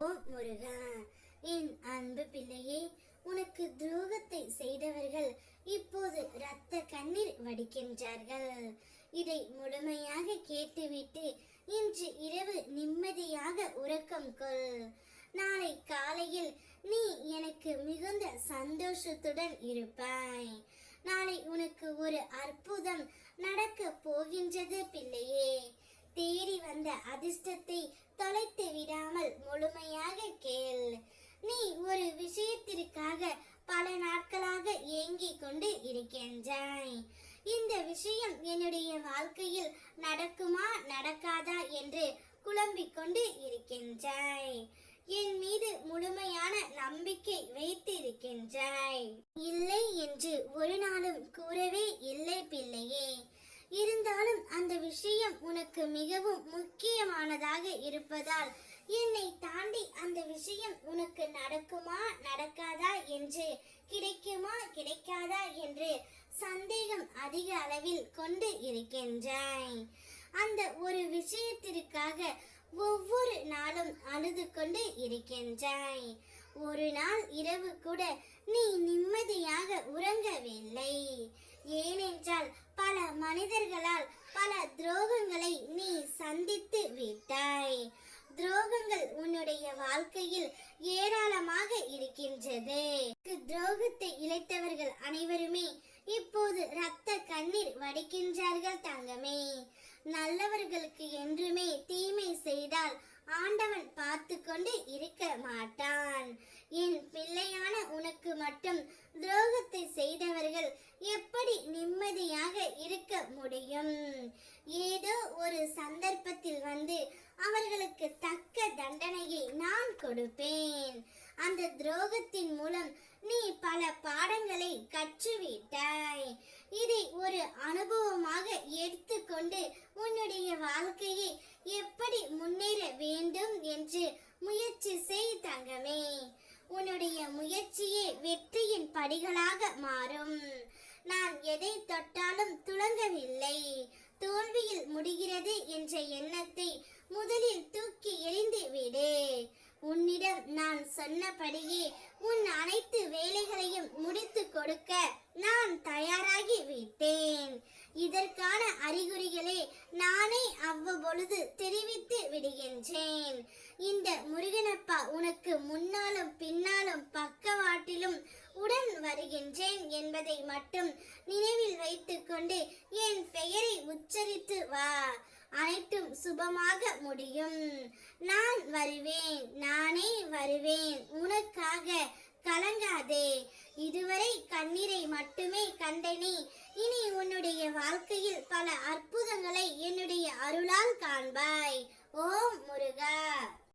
ஓ முருகா, என் அன்பு பிள்ளையே, உனக்கு துரோகத்தை செய்தவர்கள் இப்போது இரத்த கண்ணீர் வடிக்கின்றார்கள். இதை முழுமையாக கேட்டுவிட்டு இன்று இரவு நிம்மதியாக உறக்கம் கொள். நாளை காலையில் நீ எனக்கு மிகுந்த சந்தோஷத்துடன் இருப்பாய். நாளை உனக்கு ஒரு அற்புதம் நடக்க போகின்றது பிள்ளையே. தேடி வந்த அதிர்ஷ்டத்தை தொலைத்து விடாமல் முழுமையாக கேள். நீ ஒரு விஷயத்திற்காக பல நாட்களாக ஏங்கிக் கொண்டு இருக்கின்றாய். இந்த விஷயம் என்னுடைய வாழ்க்கையில் நடக்குமா நடக்காதா என்று குழம்பிக் கொண்டு இருக்கின்றாய். என் மீது முழுமையான நம்பிக்கை வைத்து இருக்கின்றாய். இல்லை என்று ஒரு நாளும் கூறவே இல்லை பிள்ளையே. இருந்தாலும் அந்த விஷயம் உனக்கு மிகவும் முக்கியமானதாக இருப்பதால் என்னை தாண்டி அந்த விஷயம் உனக்கு நடக்குமா நடக்காதா என்று, கிடைக்குமா கிடைக்காதா என்று சந்தேகம் அதிக அளவில் கொண்டு இருக்கின்றாய். அந்த ஒரு விஷயத்திற்காக ஒவ்வொரு நாளும் அழுது கொண்டு இருக்கின்றாய். ஒரு நாள் இரவு கூட நீ நிம்மதியாக உறங்கவில்லை. ஏனென்றால் பல மனிதர்களால் பல துரோகங்களை நீ சந்தித்து விட்டாய். துரோகங்கள் உன்னுடைய வாழ்க்கையில் ஏராளமாக இருக்கின்றது. துரோகத்தை இழைத்தவர்கள் அனைவருமே இப்போது இரத்த கண்ணீர் வடிக்கின்றார்கள் தங்கமே. நல்லவர்களுக்கு என்றுமே தீமை செய்தால் ஆண்டவன் பார்த்து கொண்டு இருக்க மாட்டான். என் பிள்ளையான உனக்கு மட்டும் துரோகத்தை செய்தவர்கள் எப்படி நிம்மதியாக இருக்க முடியும்? ஏதோ ஒரு சந்தர்ப்பத்தில் வந்து அவர்களுக்கு தக்க தண்டனையை நான் கொடுப்பேன். அந்த துரோகத்தின் மூலம் நீ பல பாடங்களை கற்றுவிட்டாய். இதை ஒரு அனுபவமாக எடுத்துக்கொண்டு உன்னுடைய வாழ்க்கையை எப்படி முன்னேற வேண்டும் என்று முயற்சி செய் தங்கமே. உன்னுடைய முயற்சியே வெற்றியின் படிகளாக மாறும். நான் எதை தொட்டாலும் துலங்கவில்லை, தோல்வியில் முடிகிறது என்ற எண்ணத்தை முதலில் தூக்கி எறிந்து விடு. உன்னிடம் நான் சொன்னபடியே உன் அனைத்து வேலைகளையும் முடித்து கொடுக்க நான் தயாராகி விட்டேன். இதற்கான அறிகுறிகளை நானே அவ்வப்பொழுது தெரிவித்து விடுகின்றேன். இந்த முருகனப்பா உனக்கு முன்னாலும் பின்னாலும் பக்கவாட்டிலும் உடன் வருகின்றேன் என்பதை மட்டும் நினைவில் வைத்துக்கொண்டு என் பெயரை உச்சரித்து வா. அனைத்தும் சுபமாக முடியும். நான் வருவேன், நானே வருவேன் உனக்காக. கலங்காதே. இதுவரை கண்ணீரை மட்டுமே கண்டனே. இனி உன்னுடைய வாழ்க்கையில் பல அற்புதங்களை என்னுடைய அருளால் காண்பாய். ஓம் முருகா.